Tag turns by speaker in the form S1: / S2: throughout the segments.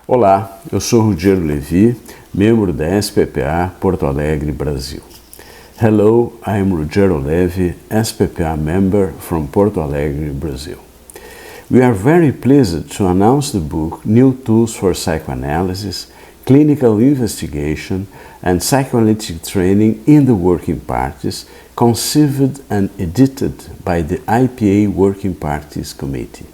S1: Olá, eu sou Ruggiero Levi, membro da SPPA Porto Alegre, Brasil. Hello, I am Ruggiero Levi, SPPA member from Porto Alegre, Brazil. We are very pleased to announce the book New Tools for Psychoanalysis, Clinical Investigation and Psychoanalytic Training in the Working Parties, conceived and edited by the IPA Working Parties Committee.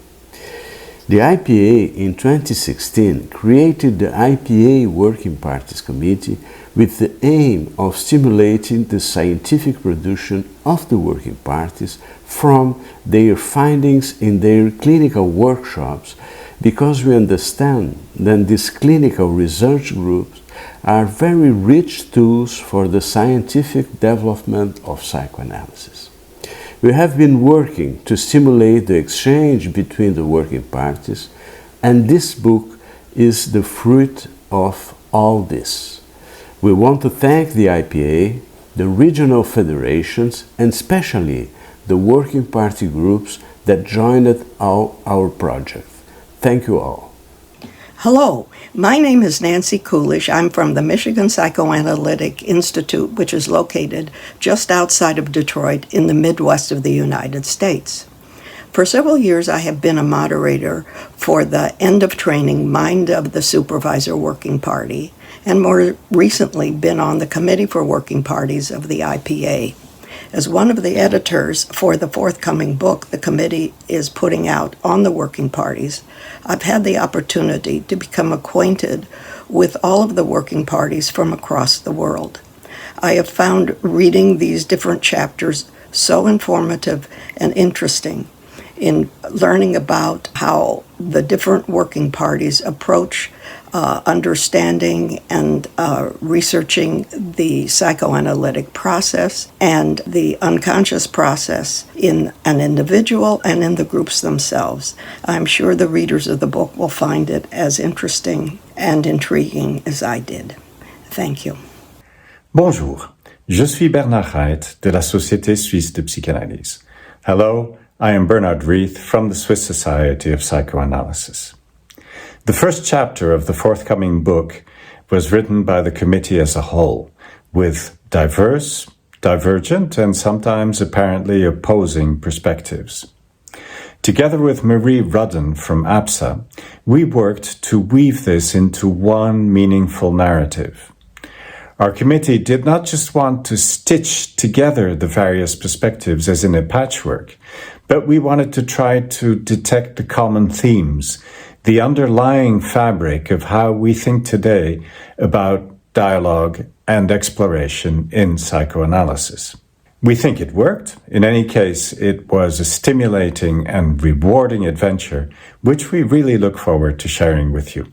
S1: The IPA in 2016 created the IPA Working Parties Committee with the aim of stimulating the scientific production of the working parties from their findings in their clinical workshops, because we understand that these clinical research groups are very rich tools for the scientific development of psychoanalysis. We have been working to stimulate the exchange between the working parties, and this book is the fruit of all this. We want to thank the IPA, the regional federations, and especially the working party groups that joined our project. Thank you all.
S2: Hello, my name is Nancy Coolish. I'm from the Michigan Psychoanalytic Institute, which is located just outside of Detroit in the Midwest of the United States. For several years, I have been a moderator for the end of training Mind of the Supervisor Working Party, and more recently been on the Committee for Working Parties of the IPA. As one of the editors for the forthcoming book the committee is putting out on the working parties, I've had the opportunity to become acquainted with all of the working parties from across the world. I have found reading these different chapters so informative and interesting in learning about how the different working parties approach understanding and researching the psychoanalytic process and the unconscious process in an individual and in the groups themselves. I'm sure the readers of the book will find it as interesting and intriguing as I did. Thank you.
S3: Bonjour, je suis Bernard Reit de la Société Suisse de Psychanalyse. Hello, I am Bernard Reith from the Swiss Society of Psychoanalysis. The first chapter of the forthcoming book was written by the committee as a whole, with diverse, divergent, and sometimes apparently opposing perspectives. Together with Marie Rudden from APSA, we worked to weave this into one meaningful narrative. Our committee did not just want to stitch together the various perspectives as in a patchwork, but we wanted to try to detect the common themes, the underlying fabric of how we think today about dialogue and exploration in psychoanalysis. We think it worked. In any case, it was a stimulating and rewarding adventure, which we really look forward to sharing with you.